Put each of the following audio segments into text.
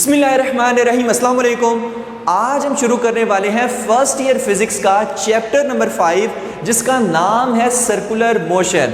बिस्मिल्लाहिर्रहमानिर्रहीम, अस्सलाम वालेकुम। आज हम शुरू करने वाले हैं फर्स्ट ईयर फिजिक्स का चैप्टर नंबर 5 जिसका नाम है सर्कुलर मोशन।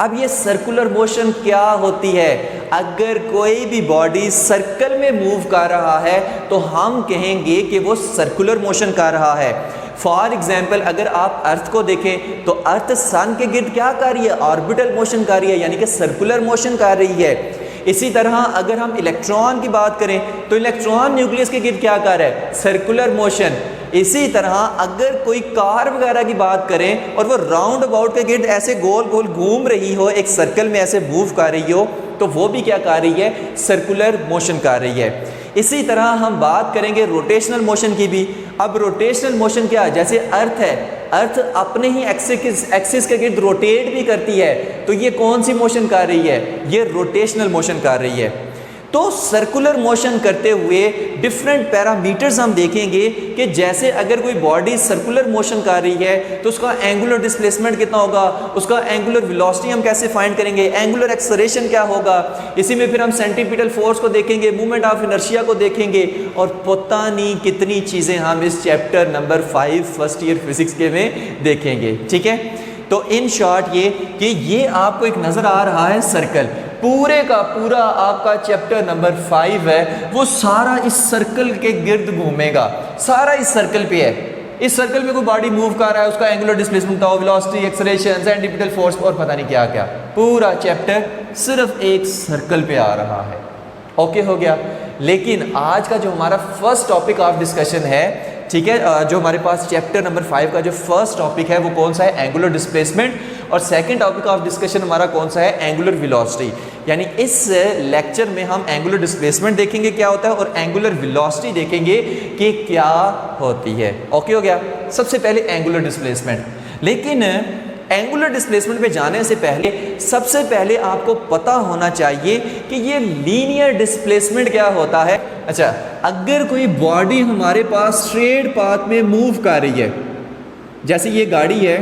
अब ये सर्कुलर मोशन क्या होती है? अगर कोई भी बॉडी सर्कल में मूव कर रहा है तो हम कहेंगे कि वो सर्कुलर मोशन कर रहा है। फॉर एग्जाम्पल अगर आप अर्थ को देखें तो अर्थ सन के गिर्द क्या कर रही है? ऑर्बिटल मोशन कर रही है, यानी कि सर्कुलर मोशन कर रही है। इसी तरह अगर हम इलेक्ट्रॉन की बात करें तो इलेक्ट्रॉन न्यूक्लियस के गिर्द क्या कर रहा है? Circular motion. इसी तरह अगर कोई कार वगैरह की बात करें और वो राउंड अबाउट के गिर्द ऐसे गोल गोल घूम रही हो, एक सर्कल में ऐसे मूव कर रही हो, तो वो भी क्या कर रही है? सर्कुलर मोशन कर रही है। इसी तरह हम बात करेंगे रोटेशनल मोशन की भी। अब रोटेशनल मोशन क्या है? जैसे अर्थ है, अर्थ अपने ही एक्सिस के गिर्द रोटेट भी करती है, तो ये कौन सी मोशन कर रही है? ये रोटेशनल मोशन कर रही है। तो सर्कुलर मोशन करते हुए डिफरेंट पैरामीटर्स हम देखेंगे कि जैसे अगर कोई बॉडी सर्कुलर मोशन कर रही है तो उसका एंगुलर डिस्प्लेसमेंट कितना होगा, उसका एंगुलर वेलोसिटी हम कैसे फाइंड करेंगे, एंगुलर एक्सेलरेशन क्या होगा। इसी में फिर हम सेंट्रीपिटल फोर्स को देखेंगे, मूवमेंट ऑफ इनर्शिया को देखेंगे और पता नहीं कितनी चीज़ें हम इस chapter number 5 first year physics के में देखेंगे। ठीक है, तो इन शॉर्ट ये कि ये आपको एक नज़र आ रहा है सर्कल, पूरे का पूरा आपका चैप्टर नंबर 5 है वो सारा इस सर्कल के गिर्द घूमेगा, सारा इस सर्कल पे है। इस सर्कल में कोई बॉडी मूव कर रहा है, उसका एंगुलर डिस्प्लेसमेंट बताओ, वेलोसिटी, एक्सेलरेशन, सेंट्रीपिटल फोर्स और पता नहीं क्या क्या। पूरा चैप्टर सिर्फ एक सर्कल पे आ रहा है। ओके हो गया। लेकिन आज का जो हमारा फर्स्ट टॉपिक ऑफ डिस्कशन है, ठीक है, जो हमारे पास चैप्टर नंबर 5 का जो फर्स्ट टॉपिक है वो कौन सा है? Angular displacement. और सेकंड टॉपिक ऑफ डिस्कशन हमारा कौन सा है? Angular velocity. यानी इस लेक्चर में हम एंगुलर डिस्प्लेसमेंट देखेंगे क्या होता है और एंगुलर वेलोसिटी देखेंगे कि क्या होती है। ओके हो गया। सबसे पहले एंगुलर डिस्प्लेसमेंट। लेकिन एंगुलर डिस्प्लेसमेंट पे जाने से पहले सबसे पहले आपको पता होना चाहिए कि ये लीनियर डिस्प्लेसमेंट क्या होता है। अच्छा, अगर कोई बॉडी हमारे पास स्ट्रेट पाथ में मूव कर रही है, जैसे ये गाड़ी है,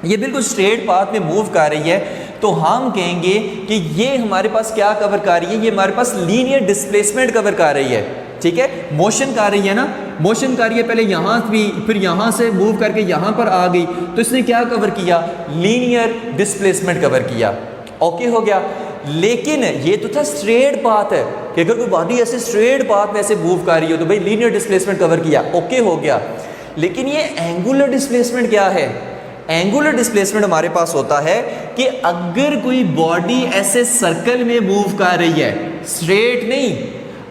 ये बिल्कुल स्ट्रेट पाथ में मूव कर रही है, तो हम कहेंगे कि ये हमारे पास क्या कवर कर रही है? ये हमारे पास लीनियर डिस्प्लेसमेंट कवर कर रही है। ठीक है, मोशन कर रही है ना, मोशन कर रही है, पहले यहाँ भी फिर यहाँ से मूव करके यहाँ पर आ गई, तो इसने क्या कवर किया? लीनियर डिस्प्लेसमेंट कवर किया। ओके हो गया। लेकिन ये तो था स्ट्रेट पाथ है कि अगर कोई बॉडी ऐसे स्ट्रेट पाथ में ऐसे मूव कर रही हो तो भाई लीनियर डिस्प्लेसमेंट कवर किया। ओके हो गया। लेकिन ये एंगुलर डिस्प्लेसमेंट क्या है? एंगुलर डिस्प्लेसमेंट हमारे पास होता है कि अगर कोई बॉडी ऐसे सर्कल में मूव कर रही है, स्ट्रेट नहीं,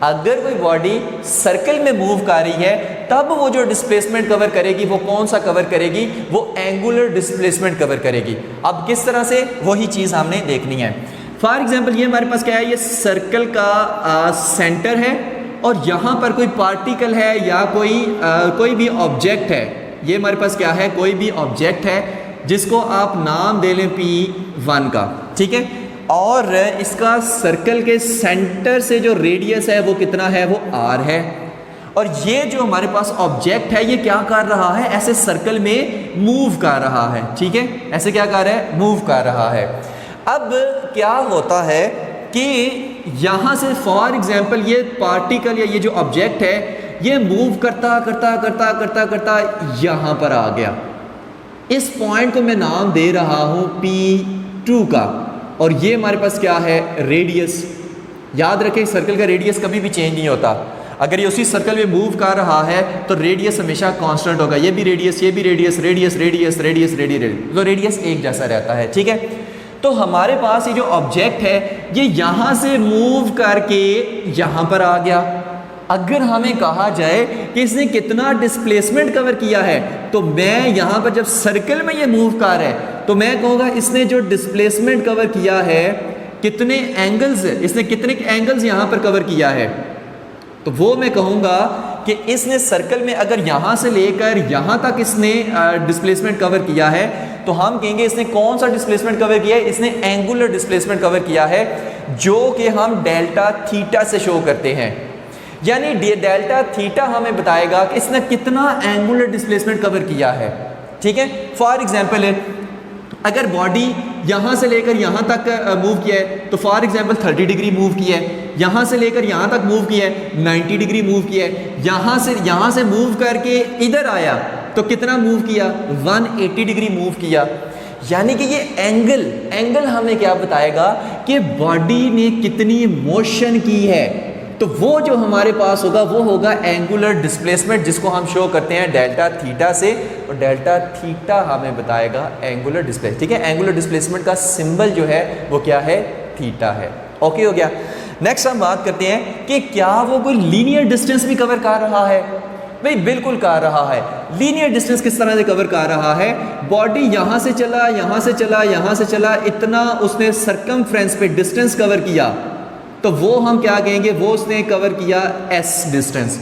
अगर कोई बॉडी सर्कल में मूव कर रही है तब वो जो डिस्प्लेसमेंट कवर करेगी वो कौन सा कवर करेगी? वो एंगुलर डिस्प्लेसमेंट कवर करेगी। अब किस तरह से, वही चीज़ हमने देखनी है। फॉर एग्जाम्पल ये हमारे पास क्या है? ये सर्कल का सेंटर है और यहाँ पर कोई पार्टिकल है या कोई भी ऑब्जेक्ट है। ये हमारे पास क्या है? कोई भी ऑब्जेक्ट है जिसको आप नाम दे लें P1 का। ठीक है, और इसका सर्कल के सेंटर से जो रेडियस है वो कितना है? वो R है। और ये जो हमारे पास ऑब्जेक्ट है ये क्या कर रहा है? ऐसे सर्कल में मूव कर रहा है। ठीक है, ऐसे क्या कर रहा है? मूव कर रहा है। अब क्या होता है कि यहाँ से फॉर एग्जाम्पल ये पार्टिकल या ये जो ऑब्जेक्ट है ये मूव करता करता करता करता करता यहाँ पर आ गया। इस पॉइंट को मैं नाम दे रहा हूँ P2 का, और ये हमारे पास क्या है? रेडियस। याद रखें सर्कल का रेडियस कभी भी चेंज नहीं होता। अगर ये उसी सर्कल में मूव कर रहा है तो रेडियस हमेशा कांस्टेंट होगा। ये भी रेडियस, ये भी radius, radius radius radius radius, तो रेडियस एक जैसा रहता है। ठीक है, तो हमारे पास ये जो ऑब्जेक्ट है ये यहाँ से मूव करके यहाँ पर आ गया। अगर हमें कहा जाए कि इसने कितना डिस्प्लेसमेंट कवर किया है, तो मैं यहाँ पर जब सर्कल में ये मूव कर रहा है तो मैं कहूँगा इसने जो डिस्प्लेसमेंट कवर किया है, कितने एंगल्स, इसने कितने एंगल्स यहाँ पर कवर किया है, तो वो मैं कहूँगा कि इसने सर्कल में अगर यहाँ से लेकर यहाँ तक इसने डिस्प्लेसमेंट कवर किया है तो हम कहेंगे इसने कौन सा डिस्प्लेसमेंट कवर किया है? इसने एंगुलर डिस्प्लेसमेंट कवर किया है, जो कि हम डेल्टा थीटा से शो करते हैं। यानी डेल्टा थीटा हमें बताएगा कि इसने कितना एंगुलर डिस्प्लेसमेंट कवर किया है। ठीक है, फॉर एग्जाम्पल अगर बॉडी यहाँ से लेकर यहाँ तक मूव किया है तो फॉर एग्जांपल 30 डिग्री मूव किया है, यहाँ से लेकर यहाँ तक मूव किया है, 90 डिग्री मूव किया है, यहाँ से मूव करके इधर आया तो कितना मूव किया, 180 डिग्री मूव किया। यानी कि ये एंगल हमें क्या बताएगा कि बॉडी ने कितनी मोशन की है। तो वो जो हमारे पास होगा वो होगा एंगुलर डिस्प्लेसमेंट, जिसको हम शो करते हैं डेल्टा थीटा से, और डेल्टा थीटा हमें बताएगा एंगुलर डिस्प्लेसमेंट। ठीक है, एंगुलर डिस्प्लेसमेंट का सिंबल जो है वो क्या है, थीटा है। ओके हो गया। नेक्स्ट हम बात करते हैं कि क्या वो कोई लीनियर डिस्टेंस भी कवर कर रहा है। भाई बिल्कुल कर रहा है। लीनियर डिस्टेंस किस तरह से कवर कर रहा है, बॉडी यहाँ से चला, यहाँ से चला, यहाँ से चला, इतना उसने सरकमफ्रेंस पे डिस्टेंस कवर किया, तो वो हम क्या कहेंगे, वो उसने कवर किया एस डिस्टेंस।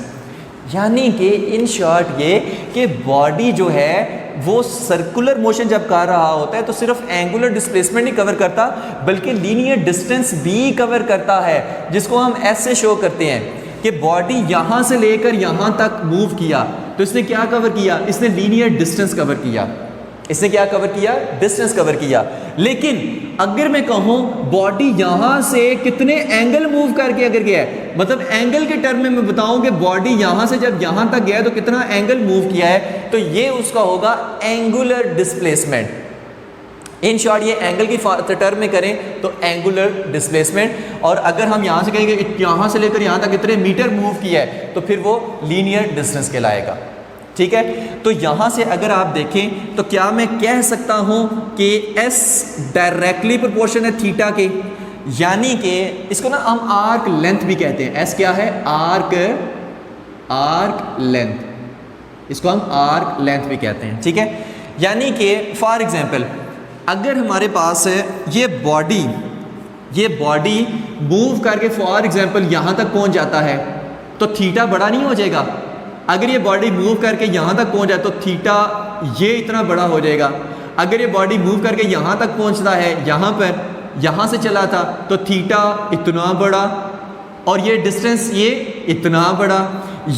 यानी कि इन शॉर्ट ये कि बॉडी जो है वो सर्कुलर मोशन जब कर रहा होता है तो सिर्फ एंगुलर डिस्प्लेसमेंट नहीं कवर करता बल्कि लीनियर डिस्टेंस भी कवर करता है, जिसको हम एस से शो करते हैं कि बॉडी यहाँ से लेकर यहाँ तक मूव किया तो इसने क्या कवर किया, इसने लीनियर डिस्टेंस कवर किया। इसने क्या कवर किया, डिस्टेंस कवर किया। लेकिन अगर मैं कहूँ बॉडी यहाँ से कितने एंगल मूव करके अगर गया है, मतलब एंगल के टर्म में मैं बताऊँ कि बॉडी यहाँ से जब यहाँ तक गया है तो कितना एंगल मूव किया है, तो ये उसका होगा एंगुलर डिस्प्लेसमेंट। इन शॉर्ट ये एंगल की टर्म में करें तो एंगुलर डिस्प्लेसमेंट। और अगर हम यहाँ से कहेंगे यहाँ से लेकर यहाँ तक इतने मीटर मूव किया है तो फिर वो लीनियर डिस्टेंस कहलाएगा। ठीक है, तो यहाँ से अगर आप देखें तो क्या मैं कह सकता हूँ कि S डायरेक्टली प्रोपोर्शन है थीटा के, यानी कि इसको ना हम आर्क लेंथ भी कहते हैं। S क्या है, आर्क लेंथ, इसको हम आर्क लेंथ भी कहते हैं। ठीक है, यानी कि फॉर एग्जांपल अगर हमारे पास ये बॉडी मूव करके फॉर एग्जांपल यहाँ तक पहुँच जाता है तो थीटा बड़ा नहीं हो जाएगा। अगर ये बॉडी मूव करके यहाँ तक पहुँच जाए तो थीटा ये इतना बड़ा हो जाएगा। अगर ये बॉडी मूव करके यहाँ तक पहुँचता है, यहाँ पर यहाँ से चला था तो थीटा इतना बड़ा और ये डिस्टेंस ये इतना बड़ा।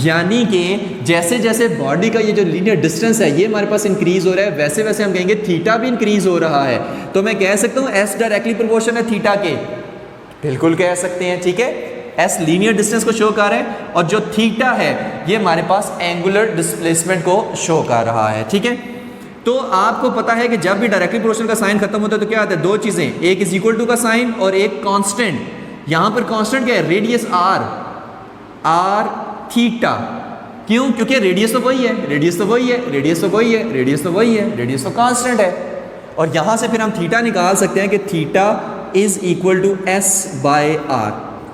यानी कि जैसे जैसे बॉडी का ये जो लीनियर डिस्टेंस है ये हमारे पास इंक्रीज हो रहा है, वैसे वैसे हम कहेंगे थीटा भी इंक्रीज हो रहा है। तो मैं कह सकता हूँ एस डायरेक्टली प्रोपोर्शनल है थीटा के, बिल्कुल कह सकते हैं। ठीक है, एस लीनियर डिस्टेंस को शो कर रहा है और जो थीटा है ये हमारे पास एंगुलर डिस्प्लेसमेंट को शो कर रहा है। ठीक है, तो आपको पता है कि जब भी डायरेक्टली प्रोपोर्शनल का साइन खत्म होता है तो क्या आता है, दो चीजें, एक इज इक्वल टू का साइन और एक कांस्टेंट। यहां पर कांस्टेंट क्या है, रेडियस आर थीटा। क्यों, क्योंकि रेडियस तो वही है, रेडियस तो वही है, रेडियस तो वही है, रेडियस तो वही है, रेडियस तो कांस्टेंट है। और यहां से फिर हम थीटा निकाल सकते हैं कि theta is equal to S by R.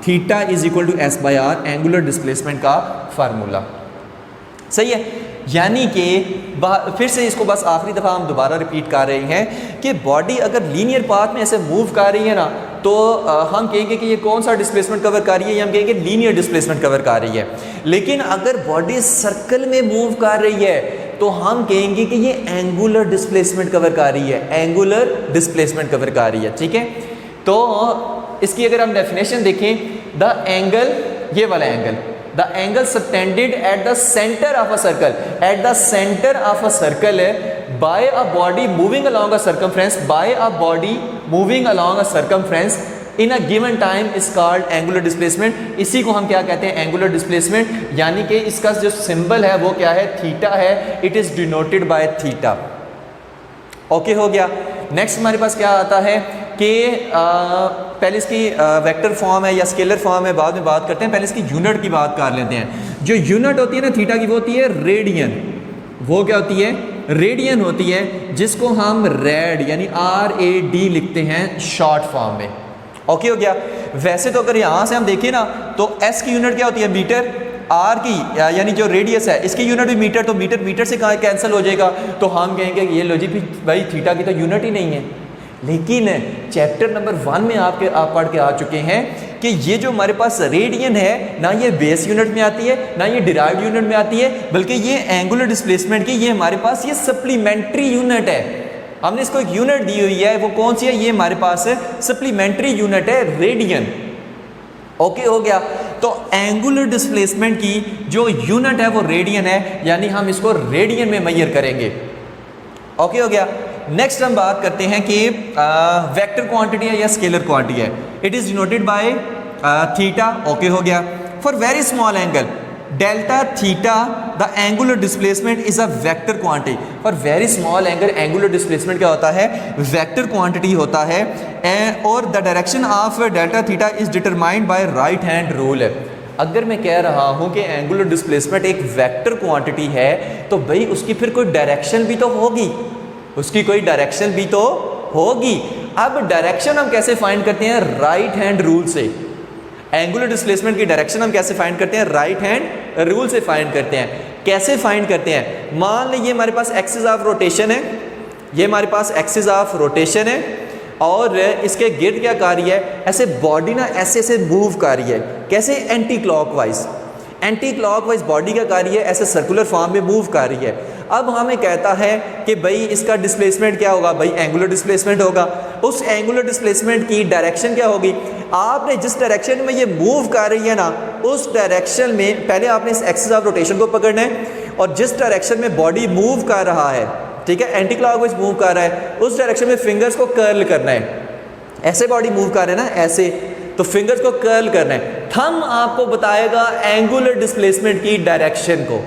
Theta is equal to S by R angular displacement का फार्मूला। सही है, यानी कि फिर से इसको बस आखिरी दफ़ा हम दोबारा रिपीट कर रहे हैं कि बॉडी अगर लीनियर पाथ में ऐसे मूव कर रही है ना तो हम कहेंगे कि ये कौन सा डिस्प्लेसमेंट कवर कर रही है, या हम कहेंगे लीनियर डिस्प्लेसमेंट कवर कर रही है। लेकिन अगर बॉडी सर्कल में मूव कर रही है तो हम कहेंगे कि ये एंगुलर डिस्प्लेसमेंट कवर कर रही है, एंगुलर डिस्प्लेसमेंट कवर कर रही है। ठीक है, तो इसकी अगर हम डेफिनेशन देखें, द एंगल, ये वाला angle, the angle subtended at the center of a circle, at the center of a circle by a body moving along a circumference, by a body moving along a circumference in a given time is called angular displacement। इसी को हम क्या कहते हैं, angular displacement। यानी कि इसका जो सिंबल है वो क्या है, थीटा है, it is denoted by theta। Okay हो गया। नेक्स्ट हमारे पास क्या आता है कि पहले इसकी वेक्टर फॉर्म है या स्केलर फॉर्म है, बाद में बात करते हैं। पहले इसकी यूनिट की बात कर लेते हैं। जो यूनिट होती है ना थीटा की, वो होती है रेडियन। वो क्या होती है, रेडियन होती है, जिसको हम रेड यानी RAD लिखते हैं शॉर्ट फॉर्म में। ओके हो गया। वैसे तो अगर यहाँ से हम देखें ना तो S की यूनिट क्या होती है, मीटर। R की यानी जो रेडियस है इसकी यूनिट भी मीटर, तो मीटर मीटर से कैंसिल हो जाएगा, तो हम कहेंगे ये लो जी भाई थीटा की तो यूनिट ही नहीं है। लेकिन चैप्टर नंबर 1 में आप पढ़ के आ चुके हैं कि ये जो हमारे पास रेडियन है ना, ये बेस यूनिट में आती है ना ये डिराइव्ड यूनिट में आती है, बल्कि ये एंगुलर डिस्प्लेसमेंट की ये हमारे पास ये सप्लीमेंट्री यूनिट है। हमने इसको एक यूनिट दी हुई है, वो कौन सी है, ये हमारे पास सप्लीमेंट्री यूनिट है, रेडियन। ओके हो गया। तो एंगुलर डिस्प्लेसमेंट की जो यूनिट है वो रेडियन है, यानी हम इसको रेडियन में मेजर करेंगे। ओके हो गया। नेक्स्ट हम बात करते हैं कि वेक्टर क्वांटिटी है या स्केलर क्वांटिटी है। It is denoted by theta, okay हो गया। For very small angle delta theta the angular displacement is a vector quantity. For very small angle angular displacement क्या होता है? वेक्टर क्वांटिटी होता है। और the direction of delta theta is determined by right hand rule. अगर मैं कह रहा हूं कि एंगुलर डिस्प्लेसमेंट एक वेक्टर क्वांटिटी है तो भाई उसकी फिर कोई डायरेक्शन भी तो होगी, उसकी कोई डायरेक्शन भी तो होगी। अब डायरेक्शन हम कैसे फाइंड करते हैं? राइट हैंड रूल से। एंगुलर डिस्प्लेसमेंट की डायरेक्शन हम कैसे फाइंड करते हैं? राइट हैंड रूल से फाइंड करते हैं। कैसे फाइंड करते हैं? मान लीजिए हमारे पास एक्सिस ऑफ रोटेशन है, ये हमारे पास एक्सिस ऑफ रोटेशन है और इसके गिर्द क्या कर रही है? ऐसे बॉडी ना ऐसे ऐसे मूव कर रही है। कैसे? Anti clockwise. Anti clockwise body क्या कर रही है? ऐसे सर्कुलर फॉर्म में मूव कर रही है। अब हमें कहता है कि भाई इसका डिस्प्लेसमेंट क्या होगा? भाई एंगुलर डिस्प्लेसमेंट होगा। उस एंगुलर डिस्प्लेसमेंट की डायरेक्शन क्या होगी? आपने जिस डायरेक्शन में ये मूव कर रही है ना, उस डायरेक्शन में पहले आपने इस एक्सिस ऑफ रोटेशन को पकड़ना है और जिस डायरेक्शन में बॉडी मूव कर रहा है, ठीक है, एंटी क्लॉकवाइज मूव कर रहा है, उस डायरेक्शन में फिंगर्स को कर्ल करना है। ऐसे बॉडी मूव कर रहे हैं ना, ऐसे, तो फिंगर्स को कर्ल करना है। थंब आपको बताएगा एंगुलर डिस्प्लेसमेंट की डायरेक्शन को।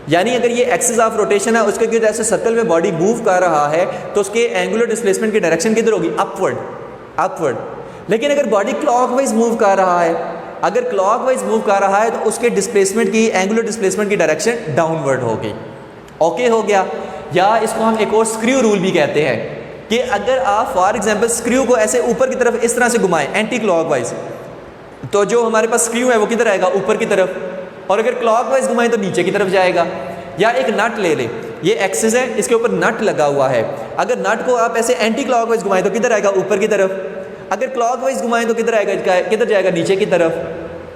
यानी अगर ये एक्सिस ऑफ रोटेशन है, उसके गिर्द ऐसे सर्कल में बॉडी मूव कर रहा है तो उसके एंगुलर डिस्प्लेसमेंट की डायरेक्शन किधर होगी? Upward, upward. लेकिन अगर बॉडी क्लॉकवाइज मूव कर रहा है, अगर क्लॉकवाइज मूव कर रहा है तो उसके डिस्प्लेसमेंट की, एंगुलर डिस्प्लेसमेंट की डायरेक्शन डाउनवर्ड होगी। ओके हो गया। या इसको हम एक और स्क्रू रूल भी कहते हैं कि अगर आप फॉर एग्जांपल स्क्रू को ऐसे ऊपर की तरफ इस तरह से घुमाएं एंटी क्लॉकवाइज, तो जो हमारे पास स्क्रू है वो किधर आएगा? ऊपर की तरफ। और अगर क्लॉकवाइज घुमाएं तो नीचे की तरफ जाएगा। या एक नट ले ले, ये एक्सिस है, इसके ऊपर नट लगा हुआ है। अगर नट को आप ऐसे एंटी क्लॉकवाइज घुमाएं तो किधर आएगा? ऊपर की तरफ। अगर क्लॉकवाइज घुमाएं तो किधर आएगा? किधर जाएगा? नीचे की तरफ।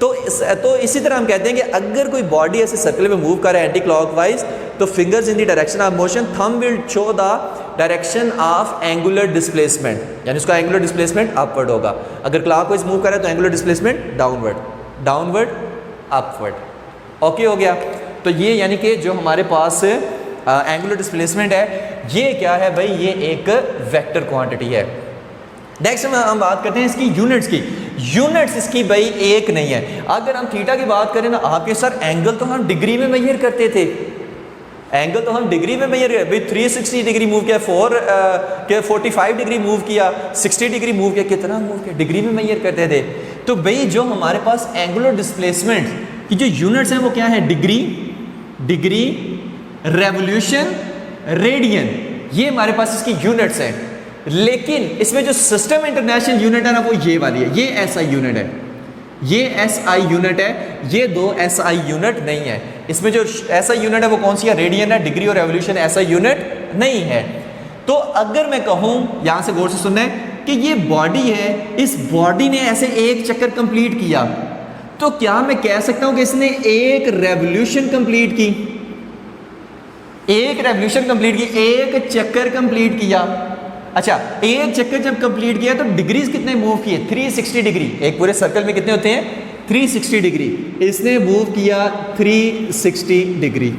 तो इसी तरह हम कहते हैं कि अगर कोई बॉडी ऐसे सर्कल में मूव कर रहा है एंटी क्लॉकवाइज, तो fingers in the direction of motion, thumb will show the direction of angular displacement, यानी उसका एंगुलर डिस्प्लेसमेंट अपवर्ड होगा। अगर क्लॉकवाइज मूव कर रहा है तो angular displacement downward, downward, upward. Okay हो गया। तो ये यानी कि जो हमारे पास एंगुलर डिस्प्लेसमेंट है, ये क्या है भाई? ये एक वेक्टर क्वांटिटी है। नेक्स्ट हम बात करते हैं इसकी यूनिट्स की। यूनिट्स इसकी भाई एक नहीं है। अगर हम थीटा की बात करें ना, आपके सर एंगल तो हम डिग्री में मेजर करते थे, एंगल तो हम डिग्री में मेजर भाई 360 डिग्री मूव किया, 45 डिग्री मूव किया, 60 डिग्री मूव किया, कितना मूव किया, डिग्री में मेजर करते थे। तो भाई जो हमारे पास एंगुलर डिस्प्लेसमेंट की जो यूनिट्स हैं वो क्या है? डिग्री, डिग्री, रेवोल्यूशन, रेडियन, ये हमारे पास इसकी यूनिट्स हैं। लेकिन इसमें जो सिस्टम इंटरनेशनल यूनिट है ना, वो ये वाली है, ये एसआई यूनिट है, ये एसआई यूनिट है, ये दो एसआई यूनिट नहीं है। इसमें जो एसआई यूनिट है वो कौन सी है? रेडियन है। डिग्री और रेवोल्यूशन एसआई यूनिट नहीं है। तो अगर मैं कहूं, यहां से गौर से सुनना है, कि ये बॉडी है, इस बॉडी ने ऐसे एक चक्कर कंप्लीट किया, तो क्या मैं कह सकता हूं कि इसने एक रेवोल्यूशन कंप्लीट की? एक रेवोल्यूशन कंप्लीट की, एक चक्कर कंप्लीट किया। अच्छा, एक चक्कर जब कंप्लीट किया तो डिग्रीज कितने मूव किए? 360 डिग्री। एक पूरे सर्कल में कितने होते हैं? 360 डिग्री। इसने मूव किया 360 डिग्री।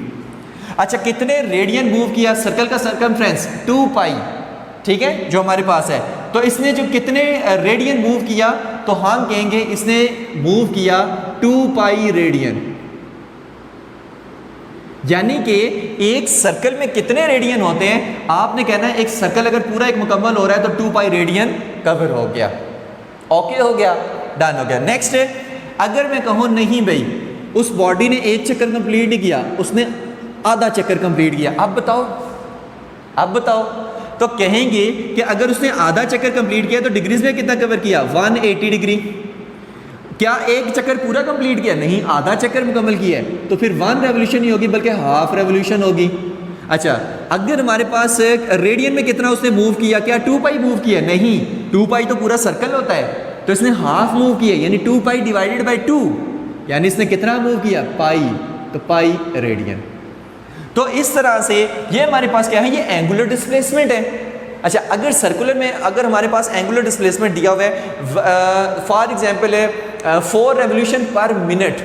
अच्छा, कितने रेडियन मूव किया? सर्कल का सरकमफ्रेंस 2 पाई, ठीक है, जो हमारे पास है। तो इसने जो कितने रेडियन मूव किया, तो हम कहेंगे इसने मूव किया 2 पाई रेडियन। यानी कि एक सर्कल में कितने रेडियन होते हैं? आपने कहना है एक सर्कल अगर पूरा एक मुकम्मल हो रहा है तो 2 पाई रेडियन कवर हो गया। ओके हो गया, डन हो गया। नेक्स्ट है, अगर मैं कहूँ नहीं भाई उस बॉडी ने एक चक्कर कंप्लीट नहीं किया, उसने आधा चक्कर कंप्लीट किया, अब बताओ, अब बताओ। तो कहेंगे कि अगर उसने आधा चक्कर कंप्लीट किया तो डिग्रीज में कितना कवर किया? 180 डिग्री। क्या एक चक्कर पूरा कंप्लीट किया? नहीं, आधा चक्कर मुकम्मल किया है, तो फिर 1 रेवोल्यूशन नहीं होगी बल्कि हाफ रेवोल्यूशन होगी। अच्छा, अगर हमारे पास रेडियन में कितना उसने मूव किया? क्या 2 पाई मूव किया? नहीं, 2 पाई तो पूरा सर्कल होता है, तो इसने हाफ मूव किया, यानी 2 पाई डिवाइडेड बाई 2, यानी इसने कितना मूव किया? पाई, तो पाई रेडियन। तो इस तरह से ये हमारे पास क्या है? ये एंगुलर डिस्प्लेसमेंट है। अच्छा, अगर सर्कुलर में अगर हमारे पास एंगुलर डिस्प्लेसमेंट दिया हुआ है, फॉर एग्जांपल है 4 रेवोल्यूशन पर मिनट,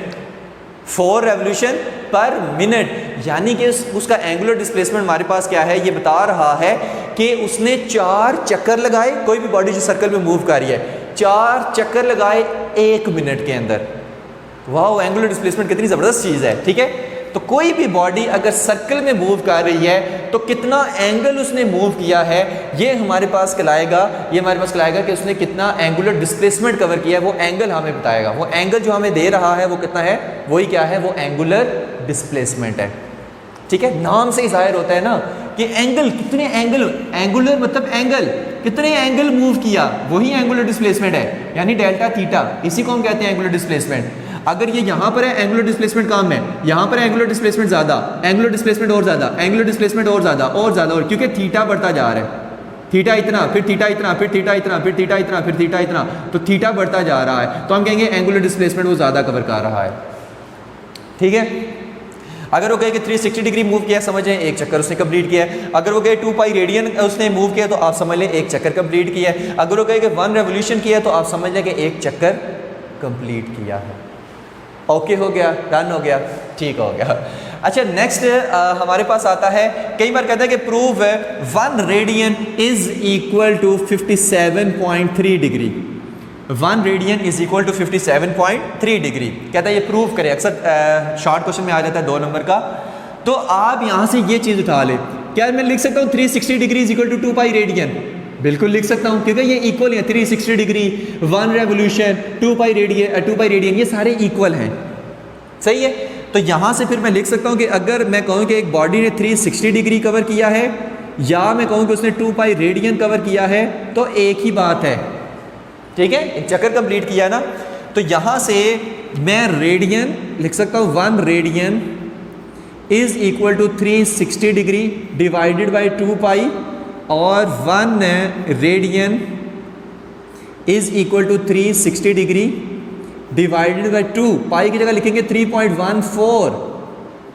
4 रेवोल्यूशन पर मिनट, यानी कि उसका एंगुलर डिस्प्लेसमेंट हमारे पास क्या है? ये बता रहा है कि उसने 4 चक्कर लगाए। कोई भी बॉडी जो सर्कल में मूव कर रही है, 4 चक्कर लगाए 1 मिनट के अंदर। वाह, एंगुलर डिस्प्लेसमेंट कितनी ज़बरदस्त चीज़ है। ठीक है, तो कोई भी बॉडी अगर सर्कल में मूव कर रही है तो कितना एंगल उसने मूव किया है, ये हमारे पास कहलाएगा कि उसने कितना एंगुलर डिस्प्लेसमेंट कवर किया है, वो एंगल हमें बताएगा। वो एंगल जो हमें दे रहा है वो कितना है, वही क्या है, वो एंगुलर डिस्प्लेसमेंट है। ठीक है, नाम से ही जाहिर होता है ना कि एंगल, कितने एंगल, एंगुलर मतलब एंगल, कितने एंगल मूव किया, वही एंगुलर डिस्प्लेसमेंट है, यानी डेल्टा थीटा, इसी को हम कहते हैं एंगुलर डिस्प्लेसमेंट। अगर ये यहाँ पर है एंगुलर डिस्प्लेसमेंट कम है, यहाँ पर एंगुलर डिस्प्लेसमेंट ज़्यादा, एंगुलर डिस्प्लेसमेंट और ज़्यादा, एंगुलर डिस्प्लेसमेंट और ज़्यादा और ज़्यादा, और क्योंकि थीटा बढ़ता जा रहा है, थीटा इतना, फिर थीटा इतना, फिर थीटा इतना, फिर थीटा इतना, फिर थीटा इतना, तो थीटा बढ़ता जा रहा है, तो हम कहेंगे एंगुलर डिस्प्लेसमेंट वो ज़्यादा कवर कर रहा है। ठीक है, अगर वो कहे कि 360 डिग्री मूव किया, समझें 1 चक्कर उसने कंप्लीट किया है। अगर वो कहे 2 पाई रेडियन उसने मूव किया तो आप समझ लें 1 चक्कर कंप्लीट किया है। अगर वो कहे कि 1 रेवोल्यूशन किया तो आप समझ लें कि 1 चक्कर कंप्लीट किया है। ओके हो गया, डन हो गया, ठीक हो गया। अच्छा, नेक्स्ट हमारे पास आता है, कई बार कहता है कि prove 1 radian is equal to 57.3 degree. 1 radian is equal to 57.3 degree कहता है ये प्रूव करें। अक्सर शॉर्ट क्वेश्चन में आ जाता है 2 नंबर का, तो आप यहाँ से ये चीज़ उठा लें। क्या मैं लिख सकता हूँ 360 degree is equal to 2 pi radian? बिल्कुल लिख सकता हूँ, क्योंकि ये इक्वल है। 360 डिग्री, 1 रेवोल्यूशन, 2 पाई रेडियन, ये सारे इक्वल हैं। सही है, तो यहाँ से फिर मैं लिख सकता हूँ कि अगर मैं कहूँ कि एक बॉडी ने 360 डिग्री कवर किया है, या मैं कहूँ कि उसने 2 पाई रेडियन कवर किया है, तो एक ही बात है। ठीक है, एक चक्कर कंप्लीट किया ना, तो यहाँ से मैं रेडियन लिख सकता हूँ 1 radian is equal to 360 degree divided by 2 pi, और 1 radian is equal to 360 degree divided by 2 pi की जगह लिखेंगे 3.14,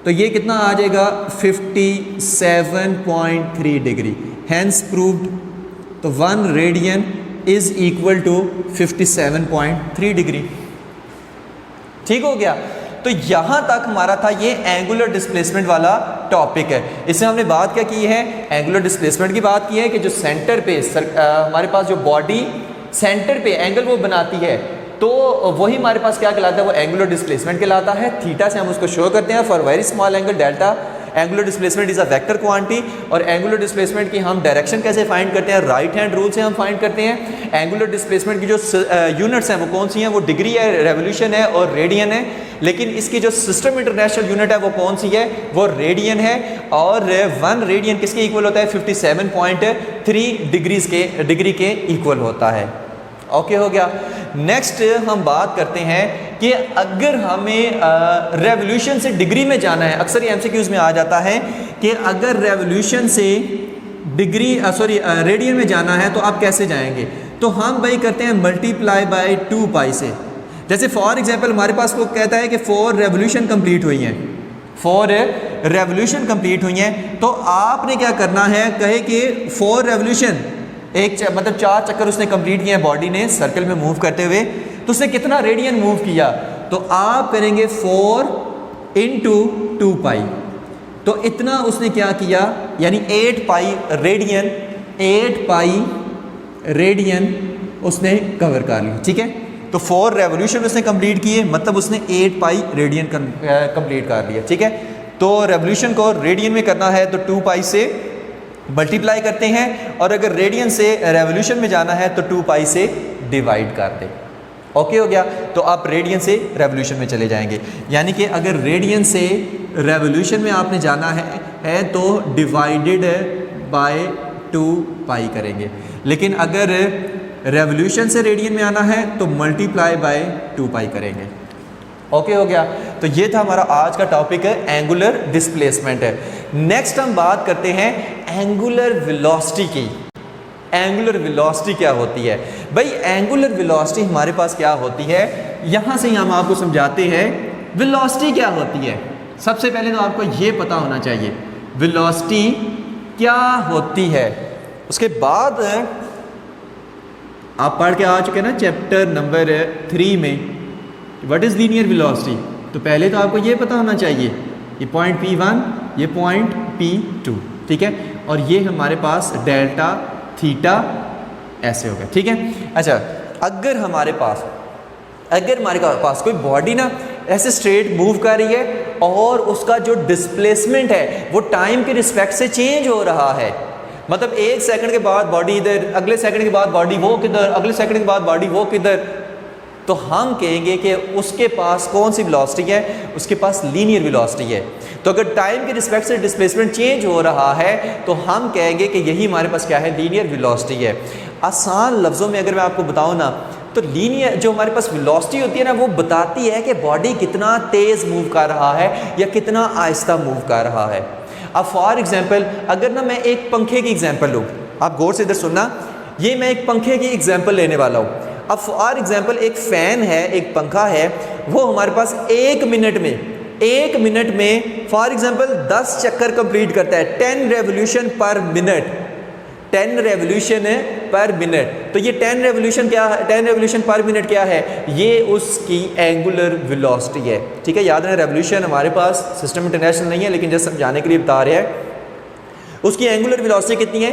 तो ये कितना आ जाएगा 57.3 डिग्री। हैंस प्रूव्ड, तो 1 radian is equal to 57.3 degree. ठीक हो गया, तो यहाँ तक हमारा था ये एंगुलर डिस्प्लेसमेंट वाला टॉपिक है। इसमें हमने बात क्या की है, एंगुलर डिस्प्लेसमेंट की बात की है कि जो सेंटर पे हमारे पास जो बॉडी सेंटर पे एंगल वो बनाती है, तो वही हमारे पास क्या कहलाता है, वो एंगुलर डिस्प्लेसमेंट कहलाता है। थीटा से हम उसको शो करते हैं for very small angle delta. Angular displacement is a vector quantity, और एंगुलर डिस्प्लेसमेंट की हम डायरेक्शन कैसे फाइंड करते हैं, राइट हैंड रूल से हम फाइंड करते हैं। एंगुलर डिस्प्लेसमेंट की जो यूनिट्स हैं वो कौन सी हैं, वो डिग्री है, रेवोल्यूशन है और रेडियन है। लेकिन इसकी जो सिस्टम इंटरनेशनल यूनिट है वो कौन सी है, वो रेडियन है। और 1 रेडियन किसके इक्वल होता है, 57.3 डिग्री के इक्वल होता है। ओके हो गया। नेक्स्ट हम बात करते हैं कि अगर हमें रेवोल्यूशन से डिग्री में जाना है, अक्सर ये एमसीक्यूज में आ जाता है कि अगर रेवोल्यूशन से रेडियन में जाना है तो आप कैसे जाएंगे, तो हम भाई करते हैं मल्टीप्लाई बाय 2 पाई से। जैसे फॉर एग्जांपल हमारे पास वो कहता है कि 4 रेवोल्यूशन कंप्लीट हुई हैं, 4 रेवोल्यूशन कंप्लीट हुई हैं, तो आपने क्या करना है, कहे कि 4 रेवोल्यूशन मतलब 4 चक्कर उसने कंप्लीट किए हैं बॉडी ने सर्कल में मूव करते हुए, तो उसने कितना रेडियन मूव किया, तो आप करेंगे 4 इंटू 2 पाई, तो इतना उसने क्या किया, यानी 8 पाई रेडियन उसने कवर कर ली। ठीक है, तो 4 रेवोल्यूशन उसने कंप्लीट किए, मतलब उसने 8 पाई रेडियन कंप्लीट कर लिया। ठीक है, तो रेवोल्यूशन को रेडियन में करना है तो 2 पाई से मल्टीप्लाई करते हैं, और अगर रेडियन से रेवोल्यूशन में जाना है तो 2 पाई से डिवाइड कर दें। ओके हो गया, तो आप रेडियन से रेवोल्यूशन में चले जाएंगे, यानी कि अगर रेडियन से रेवोल्यूशन में आपने जाना है तो डिवाइडेड बाय 2 पाई करेंगे, लेकिन अगर रेवोल्यूशन से रेडियन में आना है तो मल्टीप्लाई बाय 2 पाई करेंगे। ओके हो गया, तो ये था हमारा आज का टॉपिक है एंगुलर डिस्प्लेसमेंट है। नेक्स्ट हम बात करते हैं एंगुलर वेलोसिटी की। एंगुलर वेलोसिटी क्या होती है भाई, एंगुलर वेलोसिटी हमारे पास क्या होती है, यहाँ से ही हम आपको समझाते हैं वेलोसिटी क्या होती है। सबसे पहले तो आपको ये पता होना चाहिए वेलोसिटी क्या होती है, उसके बाद आप पढ़ के आ चुके ना चैप्टर नंबर 3 में व्हाट इज़ लीनियर वेलोसिटी, तो पहले तो आपको ये पता होना चाहिए ये पॉइंट P1, ये पॉइंट P2, ठीक है, और ये हमारे पास डेल्टा थीटा ऐसे हो गया। ठीक है, अच्छा अगर हमारे पास कोई बॉडी ना ऐसे स्ट्रेट मूव कर रही है और उसका जो डिस्प्लेसमेंट है वो टाइम के रिस्पेक्ट से चेंज हो रहा है, मतलब एक सेकंड के बाद बॉडी इधर, अगले सेकंड के बाद बॉडी वो किधर, अगले सेकंड के बाद बॉडी वो किधर, तो हम कहेंगे कि उसके पास कौन सी वेलोसिटी है, उसके पास लीनियर वेलोसिटी है। तो अगर टाइम के रिस्पेक्ट से डिस्प्लेसमेंट चेंज हो रहा है तो हम कहेंगे कि यही हमारे पास क्या है, लीनियर वेलोसिटी है। आसान लफ्ज़ों में अगर मैं आपको बताऊँ ना, तो लीनियर जो हमारे पास वेलोसिटी होती है ना, वो बताती है कि बॉडी कितना तेज़ मूव कर रहा है या कितना आहिस्ता मूव कर रहा है। अब फॉर एग्जांपल अगर ना मैं एक पंखे की एग्जांपल लूँ, आप गौर से इधर सुनना, ये मैं एक पंखे की एग्जांपल लेने वाला हूँ। अब फॉर एग्जांपल एक फ़ैन है, एक पंखा है, वो हमारे पास एक मिनट में फॉर एग्जांपल 10 चक्कर कंप्लीट करता है, 10 रेवोल्यूशन पर मिनट, 10 रेवोल्यूशन पर मिनट। तो ये 10 रेवोल्यूशन क्या है, 10 रेवोल्यूशन पर मिनट क्या है, ये उसकी एंगुलर वेलोसिटी है। ठीक है, याद रहे रेवोल्यूशन हमारे पास सिस्टम इंटरनेशनल नहीं है, लेकिन जस्ट समझाने के लिए बता रहे हैं, उसकी एंगुलर वेलोसिटी कितनी है,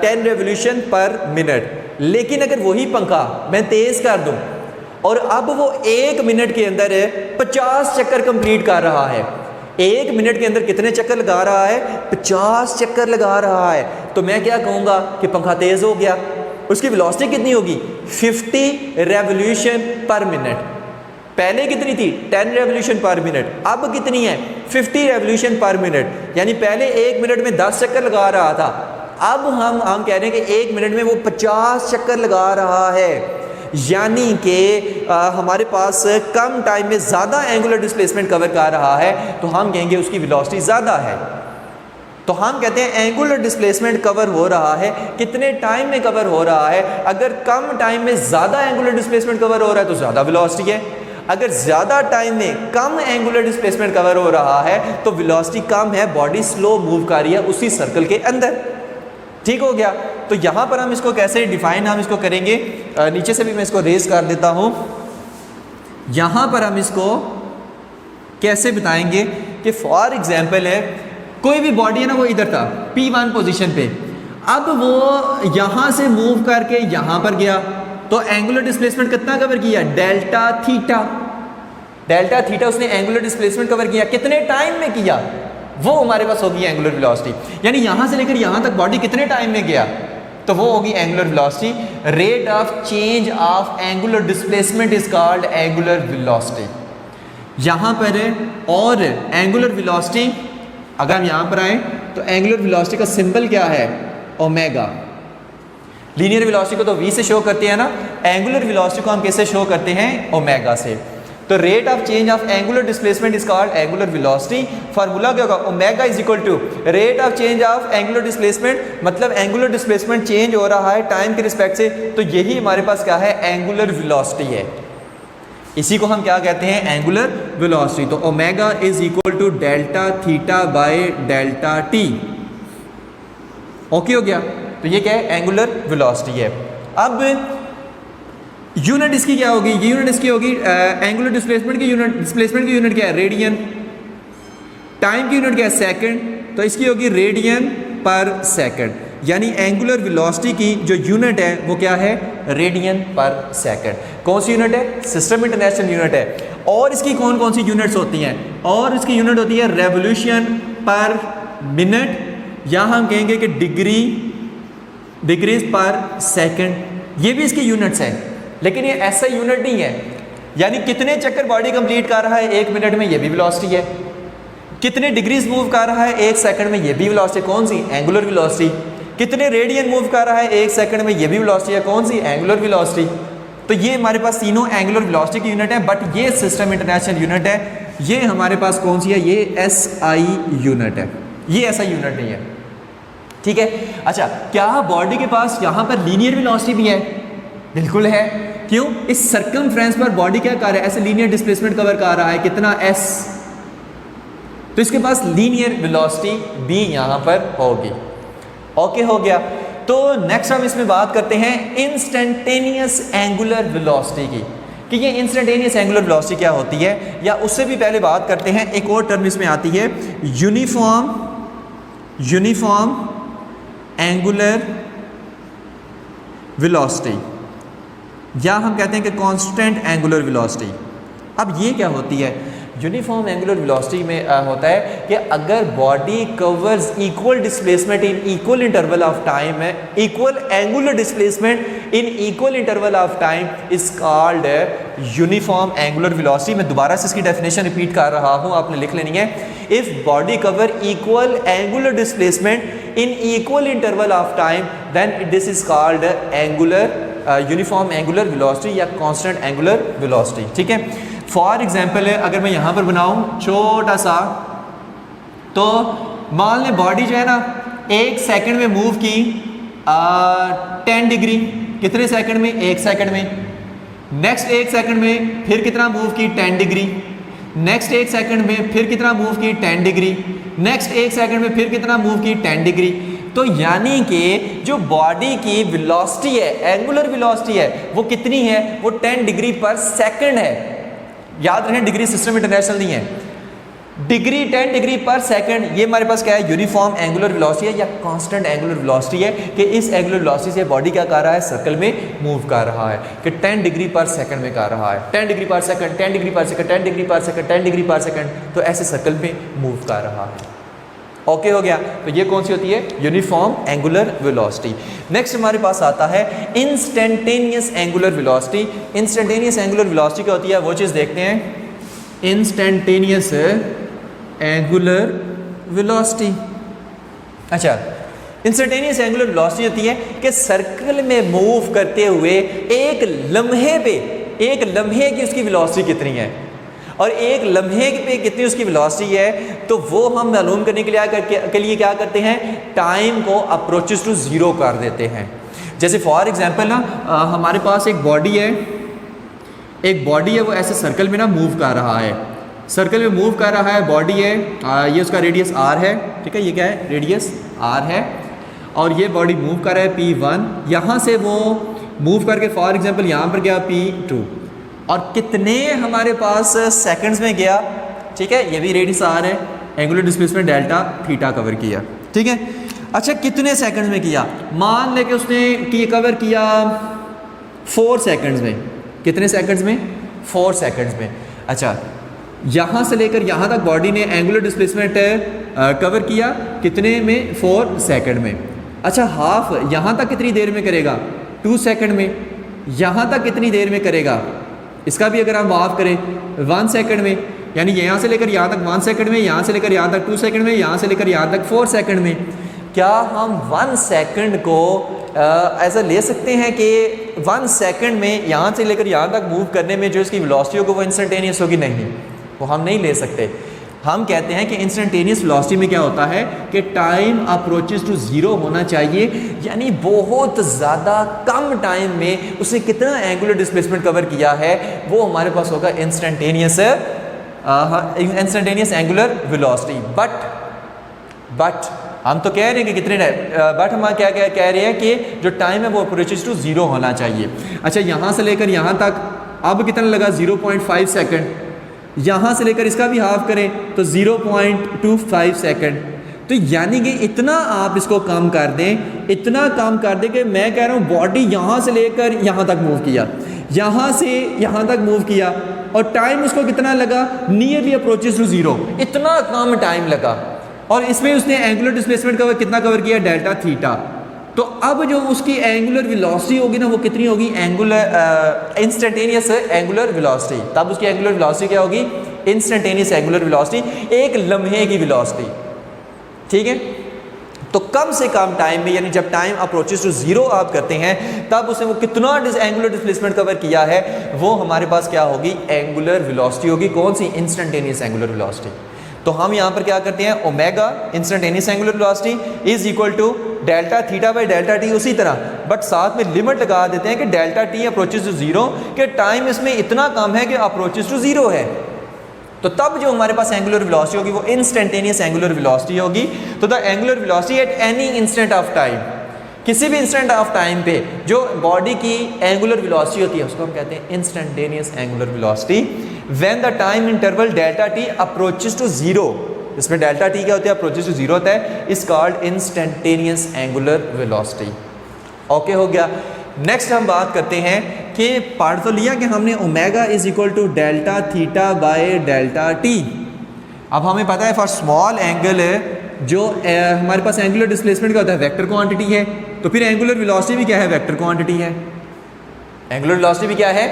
10 रेवोल्यूशन पर मिनट। लेकिन अगर वही पंखा मैं तेज़ कर दूं और अब वो एक मिनट के अंदर 50 चक्कर कंप्लीट कर रहा है, एक मिनट के अंदर कितने चक्कर लगा रहा है, 50 चक्कर लगा रहा है, तो मैं क्या कहूँगा कि पंखा तेज़ हो गया। उसकी वेलोसिटी कितनी होगी, 50 रेवोल्यूशन पर मिनट। पहले कितनी थी, 10 रेवोल्यूशन पर मिनट, अब कितनी है, 50 रेवोल्यूशन पर मिनट। यानी पहले एक मिनट में 10 चक्कर लगा रहा था, अब हम कह रहे हैं कि एक मिनट में वो 50 चक्कर लगा रहा है। यानी कि हमारे पास कम टाइम में ज़्यादा एंगुलर डिस्प्लेसमेंट कवर कर रहा है, तो हम कहेंगे उसकी वेलोसिटी ज़्यादा है। तो हम कहते हैं एंगुलर डिस्प्लेसमेंट कवर हो रहा है, कितने टाइम में कवर हो रहा है। अगर कम टाइम में ज़्यादा एंगुलर डिस्प्लेसमेंट कवर हो रहा है तो ज़्यादा वेलोसिटी है, अगर ज़्यादा टाइम में कम एंगुलर डिस्प्लेसमेंट कवर हो रहा है तो वेलोसिटी कम है, बॉडी स्लो मूव कर रही है उसी सर्कल के अंदर। ठीक हो गया। तो यहाँ पर हम इसको कैसे डिफाइन हम इसको करेंगे, नीचे से भी मैं इसको रेज कर देता हूँ। यहाँ पर हम इसको कैसे बताएंगे कि फॉर एग्जाम्पल है कोई भी बॉडी है ना, वो इधर था P1 पोजीशन पे, अब वो यहाँ से मूव करके यहाँ पर गया, तो एंगुलर डिस्प्लेसमेंट कितना कवर किया, डेल्टा थीटा उसने एंगुलर डिस्प्लेसमेंट कवर किया। कितने टाइम में किया, वो हमारे पास होगी एंगुलर वेलोसिटी। यानी यहाँ से लेकर यहाँ तक बॉडी कितने टाइम में गया, तो वो होगी angular velocity. Rate of change of angular displacement is called angular velocity. यहाँ पर है, और एंगुलर वेलोसिटी अगर हम यहाँ पर आए तो एंगुलर वेलोसिटी का सिंबल क्या है, ओमेगा। लीनियर वेलोसिटी को तो v से शो करते हैं ना, एंगुलर वेलोसिटी को हम कैसे शो करते हैं, ओमेगा से। तो rate of change of angular displacement is called angular velocity. Formula क्या होगा, omega is equal to rate of change of angular displacement, मतलब एंगुलर डिस्प्लेसमेंट चेंज हो रहा है टाइम के रिस्पेक्ट से, तो यही हमारे पास क्या है, एंगुलर वेलोसिटी है। इसी को हम क्या कहते हैं, एंगुलर वेलोसिटी। तो omega is equal to delta theta by delta T. Okay हो गया। तो ये क्या है, एंगुलर वेलोसिटी है। अब यूनिट इसकी क्या होगी, ये यूनिट इसकी होगी एंगुलर डिस्प्लेसमेंट की यूनिट, डिस्प्लेसमेंट की यूनिट क्या है, रेडियन। टाइम की यूनिट क्या है, सेकंड, तो इसकी होगी रेडियन पर सेकंड। यानी एंगुलर वेलोसिटी की जो यूनिट है वो क्या है, रेडियन पर सेकंड। कौन सी यूनिट है, सिस्टम इंटरनेशनल यूनिट है। और इसकी कौन कौन सी यूनिट्स होती हैं, और इसकी यूनिट होती है रेवोल्यूशन पर मिनट, या हम कहेंगे कि डिग्रीज पर सेकंड, ये भी इसकी यूनिट्स हैं। लेकिन ये ऐसा यूनिट नहीं है, यानी कितने चक्कर बॉडी कंप्लीट कर रहा है एक मिनट में, ये भी वेलोसिटी है। कितने डिग्रीज मूव कर रहा है एक सेकंड में, ये भी वेलोसिटी। कौन सी, एंगुलर वेलोसिटी। कितने रेडियन मूव कर रहा है एक सेकंड में, ये भी वेलोसिटी है। कौन सी, एंगुलर वेलोसिटी। तो ये हमारे पास तीनों एंगुलर वेलोसिटी की यूनिट है, बट ये सिस्टम इंटरनेशनल यूनिट है। ये हमारे पास कौन सी है, ये SI यूनिट है, ये SI यूनिट नहीं है। ठीक है। अच्छा, क्या बॉडी के पास यहाँ पर लीनियर वेलोसिटी भी है, बिल्कुल है। क्यों, इस सर्कमफ्रेंस पर बॉडी क्या कर रहा है, ऐसे लीनियर डिस्प्लेसमेंट कवर कर रहा है, कितना, S, तो इसके पास लीनियर वेलोसिटी भी यहाँ पर होगी। ओके हो गया। तो नेक्स्ट हम इसमें बात करते हैं इंस्टेंटेनियस एंगुलर वेलोसिटी की, कि ये इंस्टेंटेनियस एंगुलर वेलोसिटी क्या होती है, या उससे भी पहले बात करते हैं एक और टर्म इसमें आती है, यूनिफॉर्म एंगुलर वेलोसिटी। या हम कहते हैं कि कांस्टेंट एंगुलर वेलोसिटी। अब ये क्या होती है? यूनिफॉर्म एंगुलर वेलोसिटी में होता है कि अगर body covers equal displacement in equal interval of time है, equal angular displacement in equal interval of time is called uniform angular velocity. मैं दोबारा से इसकी डेफिनेशन रिपीट कर रहा हूँ, आपने लिख लेनी है। If body cover equal angular displacement in equal interval of time then this is called angular uniform angular velocity या कांस्टेंट एंगुलर वेलोसिटी। ठीक है, फॉर एग्जाम्पल अगर मैं यहाँ पर बनाऊँ छोटा सा, तो मान लें बॉडी जो है ना 1 सेकंड में मूव की 10 डिग्री, कितने सेकंड में? 1 सेकंड में। नेक्स्ट 1 सेकंड में फिर कितना मूव की? 10 डिग्री। नेक्स्ट 1 सेकंड में फिर कितना मूव की? 10 डिग्री। नेक्स्ट 1 सेकंड में फिर कितना मूव की? 10 डिग्री। तो यानी कि जो बॉडी की वेलोसिटी है, एंगुलर वेलोसिटी है, वो कितनी है? वो 10 डिग्री पर सेकंड है। याद रखें, डिग्री सिस्टम इंटरनेशनल नहीं है, डिग्री 10 डिग्री पर सेकंड। ये हमारे पास क्या है? यूनिफॉर्म एंगुलर वेलोसिटी है या कांस्टेंट एंगुलर वेलोसिटी है कि इस एंगुलर वेलोसिटी से बॉडी क्या कर रहा है? सर्कल में मूव कर रहा है कि 10 डिग्री पर सेकंड में कर रहा है, 10 डिग्री पर सेकंड, 10 डिग्री पर सेकंड, 10 डिग्री पर सेकंड, 10 डिग्री पर सेकंड, तो ऐसे सर्कल में मूव कर रहा है। ओके हो गया? तो ये कौन सी होती है? Uniform angular velocity. नेक्स्ट हमारे पास आता है instantaneous angular velocity. Instantaneous angular velocity क्या होती है वो चीज़ देखते हैं। इंस्टेंटेनियस एंगुलर वेलोसिटी, अच्छा, इंस्टेंटेनियस एंगुलर वेलोसिटी होती है कि सर्कल में मूव करते हुए एक लम्हे की उसकी वेलोसिटी कितनी है, और एक लम्हे पे कितनी उसकी वेलोसिटी है, तो वो हम मालूम करने के लिए क्या करते हैं? टाइम को अप्रोचेस टू ज़ीरो कर देते हैं। जैसे फॉर एग्जांपल ना हमारे पास एक बॉडी है, वो ऐसे सर्कल में ना मूव कर रहा है, सर्कल में मूव कर रहा है, बॉडी है, ये उसका रेडियस r है। ठीक है, ये क्या है? रेडियस r है, और ये बॉडी मूव कर रहा है P1, यहाँ से वो मूव करके फॉर एग्जांपल यहाँ पर गया P2, और कितने हमारे पास सेकंड्स में गया? ठीक है, ये भी रेडियस r है, angular displacement delta theta cover किया। ठीक है, अच्छा, कितने सेकंड्स में किया? मान ले कि उसने कवर किया 4 सेकंड्स में। कितने सेकंड्स में? 4 सेकंड्स में। अच्छा, यहाँ से लेकर यहाँ तक बॉडी ने एंगुलर डिस्प्लेसमेंट कवर किया कितने में? 4 सेकंड में। अच्छा, हाफ यहाँ तक कितनी देर में करेगा? 2 सेकंड में। यहाँ तक कितनी देर में करेगा? इसका भी अगर हम माफ करें 1 सेकंड में, यानी यहाँ से लेकर यहाँ तक 1 सेकंड में, यहाँ से लेकर यहाँ तक 2 सेकंड में, यहाँ से लेकर यहाँ तक 4 सेकंड में। क्या हम 1 सेकंड को ऐसा ले सकते हैं कि 1 सेकंड में यहाँ से लेकर यहाँ तक मूव करने में जो इसकी वेलोसिटी होगी वो इंस्टेंटेनियस होगी? नहीं, वो हम नहीं ले सकते। हम कहते हैं कि इंस्टेंटेनियस वेलोसिटी में क्या होता है कि टाइम अप्रोचेस टू ज़ीरो होना चाहिए, यानी बहुत ज़्यादा कम टाइम में उसने कितना एंगुलर डिस्प्लेसमेंट कवर किया है, वो हमारे पास होगा इंस्टेंटेनियस एंगुलर वेलोसिटी। बट हम तो कह रहे हैं कि कितने बट हम क्या कह रहे हैं कि जो टाइम है वो अप्रोचेस टू ज़ीरो होना चाहिए। अच्छा, यहाँ से लेकर यहाँ तक अब कितना लगा? 0.5 सेकंड। यहाँ से लेकर इसका भी हाफ करें तो 0.25 सेकंड। तो यानी कि इतना आप इसको कम कर दें, इतना कम कर दें कि मैं कह रहा हूँ बॉडी यहाँ से लेकर यहाँ तक मूव किया, यहाँ से यहाँ तक मूव किया, और टाइम उसको कितना लगा? Nearly approaches to zero. इतना कम टाइम लगा, और इसमें उसने एंगुलर डिस्प्लेसमेंट कितना कवर किया? Delta theta. तो अब जो उसकी एंगुलर वेलोसिटी होगी ना वो कितनी होगी? Instantaneous angular velocity. तब उसकी एंगुलर वेलोसिटी क्या होगी? इंस्टेंटेनियस एंगुलर वेलोसिटी, एक लम्हे की वेलोसिटी। ठीक है, तो कम से कम टाइम में, यानी जब टाइम अप्रोचेस टू ज़ीरो आप करते हैं तब उसने वो कितना एंगुलर डिस्प्लेसमेंट कवर किया है, वो हमारे पास क्या होगी? एंगुलर वेलोसिटी होगी। कौन सी? Instantaneous angular velocity. तो हम यहाँ पर क्या करते हैं? Omega instantaneous angular velocity is equal to delta theta by delta T. उसी तरह बट साथ में लिमिट लगा देते हैं कि delta T approaches to zero, कि टाइम इसमें इतना कम है कि अप्रोचेस टू ज़ीरो है। तो तब जो हमारे पास एंगुलर वेलोसिटी होगी वो इंस्टेंटेनियस एंगुलर वेलोसिटी होगी। तो the angular velocity at any instant of time, किसी भी इंस्टेंट ऑफ टाइम पे जो बॉडी की एंगुलर वेलोसिटी होती है उसको हम कहते हैं instantaneous angular velocity. When the time interval delta T approaches to zero, इसमें डेल्टा टी क्या होता है? अप्रोचेस टू ज़ीरो होता है, is called instantaneous angular velocity. Okay हो गया। नेक्स्ट हम बात करते हैं कि पढ़ तो लिया कि हमने omega is equal to delta theta by delta T. अब हमें पता है फॉर स्मॉल एंगल जो हमारे पास एंगुलर डिस्प्लेसमेंट क्या होता है, वेक्टर क्वांटिटी है। तो फिर एंगुलर वेलोसिटी भी क्या है, वेक्टर क्वांटिटी है। एंगुलर वेलोसिटी भी क्या है,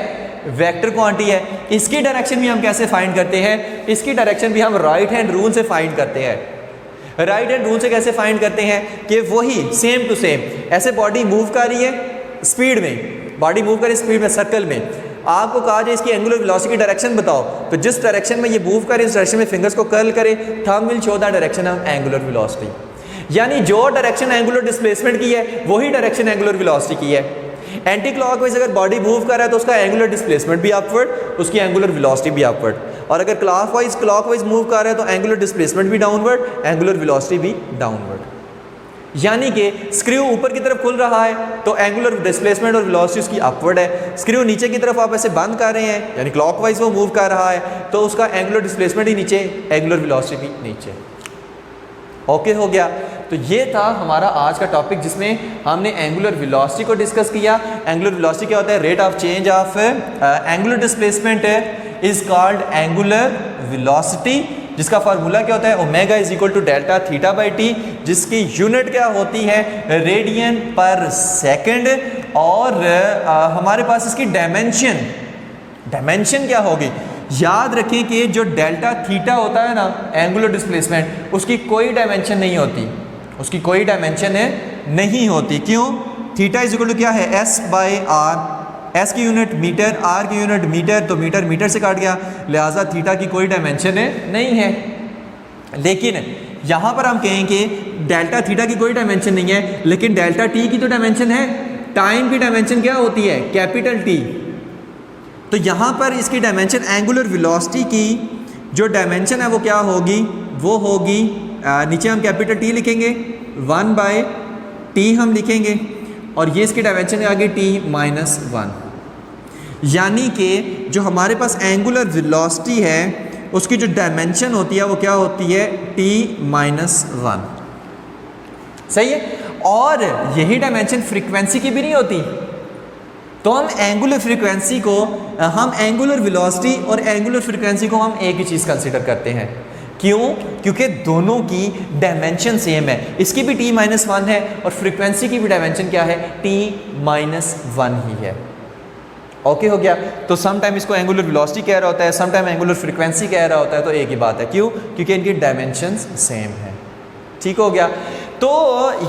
वेक्टर क्वांटिटी है। इसकी डायरेक्शन भी हम कैसे फाइंड करते हैं, इसकी डायरेक्शन भी हम राइट हैंड रूल से फाइंड करते हैं। राइट हैंड रूल से कैसे फाइंड करते हैं कि वही सेम टू सेम ऐसे बॉडी मूव कर रही है स्पीड में, बॉडी मूव कर रही है स्पीड में सर्कल में, आपको कहा जाए इसकी एंगुलर वेलोसिटी की डायरेक्शन बताओ, तो जिस डायरेक्शन में ये मूव करे इस डायरेक्शन में फिंगर्स को कर्ल करे, thumb will show the direction of angular velocity. यानी जो डायरेक्शन एंगुलर डिस्प्लेसमेंट की है वही डायरेक्शन एंगुलर वेलोसिटी की है। एंटी क्लॉकवाइज अगर बॉडी मूव कर रहा है तो उसका एंगुलर डिस्प्लेसमेंट भी अपवर्ड, उसकी एंगुलर वेलोसिटी भी अपवर्ड, और अगर क्लॉकवाइज मूव कर रहा है तो एंगुलर डिस्प्लेसमेंट भी डाउनवर्ड, एंगुलर वेलोसिटी भी डाउनवर्ड। यानी कि स्क्रू ऊपर की तरफ खुल रहा है तो एंगुलर डिस्प्लेसमेंट और वेलोसिटी उसकी अपवर्ड है। स्क्रू नीचे की तरफ आप ऐसे बंद कर रहे हैं यानी क्लॉकवाइज वो मूव कर रहा है तो उसका एंगुलर डिस्प्लेसमेंट ही नीचे, एंगुलर वेलोसिटी भी नीचे। ओके हो गया। तो ये था हमारा आज का टॉपिक जिसमें हमने एंगुलर वेलोसिटी को डिस्कस किया। एंगुलर वेलोसिटी क्या होता है, rate of change of angular displacement is called angular velocity, जिसका फार्मूला क्या होता है, omega is equal to delta theta by T, जिसकी यूनिट क्या होती है, रेडियन पर सेकंड। और हमारे पास इसकी डायमेंशन क्या होगी, याद रखें कि जो डेल्टा थीटा होता है ना एंगुलर डिस्प्लेसमेंट, उसकी कोई डायमेंशन नहीं होती, उसकी कोई डायमेंशन नहीं होती। क्यों, थीटा इज इक्वल टू क्या है, एस बाई आर, एस की यूनिट मीटर, आर की यूनिट मीटर, तो मीटर मीटर से काट गया, लिहाजा थीटा की कोई डायमेंशन नहीं है। लेकिन यहाँ पर हम कहें कि डेल्टा थीटा की कोई डायमेंशन नहीं है, लेकिन डेल्टा टी की तो डायमेंशन है। टाइम की डायमेंशन क्या होती है, कैपिटल टी। तो यहाँ पर इसकी डायमेंशन एंगुलर वेलोसिटी की जो डायमेंशन है वो क्या होगी, वो होगी नीचे हम कैपिटल टी लिखेंगे, 1 बाय टी हम लिखेंगे, और ये इसकी डायमेंशन आ गई t-1। यानी कि जो हमारे पास एंगुलर वेलोसिटी है उसकी जो डायमेंशन होती है वो क्या होती है, t-1। सही है। और यही डायमेंशन फ्रीक्वेंसी की भी नहीं होती। तो हम एंगुलर फ्रीक्वेंसी को, हम एंगुलर वेलोसिटी और एंगुलर फ्रीक्वेंसी को हम एक ही चीज़ कंसिडर करते हैं। क्यों, क्योंकि दोनों की डायमेंशन सेम है। इसकी भी t-1 है और फ्रीक्वेंसी की भी डायमेंशन क्या है, t-1 ही है। ओके हो गया। तो सम टाइम इसको एंगुलर वेलोसिटी कह रहा होता है, सम टाइम एंगुलर फ्रीक्वेंसी कह रहा होता है, तो एक ही बात है। क्यों, क्योंकि इनकी डायमेंशंस सेम है। ठीक हो गया। तो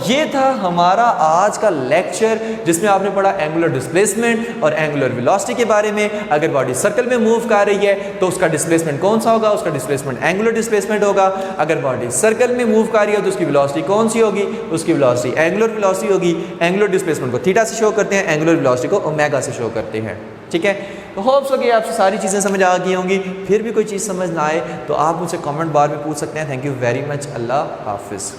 ये था हमारा आज का लेक्चर जिसमें आपने पढ़ा एंगुलर डिस्प्लेसमेंट और एंगुलर वेलोसिटी के बारे में। अगर बॉडी सर्कल में मूव कर रही है तो उसका डिस्प्लेसमेंट कौन सा होगा, उसका डिस्प्लेसमेंट एंगुलर डिस्प्लेसमेंट होगा। अगर बॉडी सर्कल में मूव कर रही है तो उसकी वेलोसिटी कौन सी होगी, उसकी वेलोसिटी एंगुलर वेलोसिटी होगी। एंगुलर डिस्प्लेसमेंट को थीटा से शो करते हैं, एंगुलर वेलोसिटी को ओमेगा से शो करते हैं। ठीक है। तो होप्स हो कि आपसे सारी चीज़ें समझ आ गई होंगी। फिर भी कोई चीज़ समझ ना आए तो आप मुझसे कमेंट बार में पूछ सकते हैं। Thank you very much. अल्लाह हाफिज़।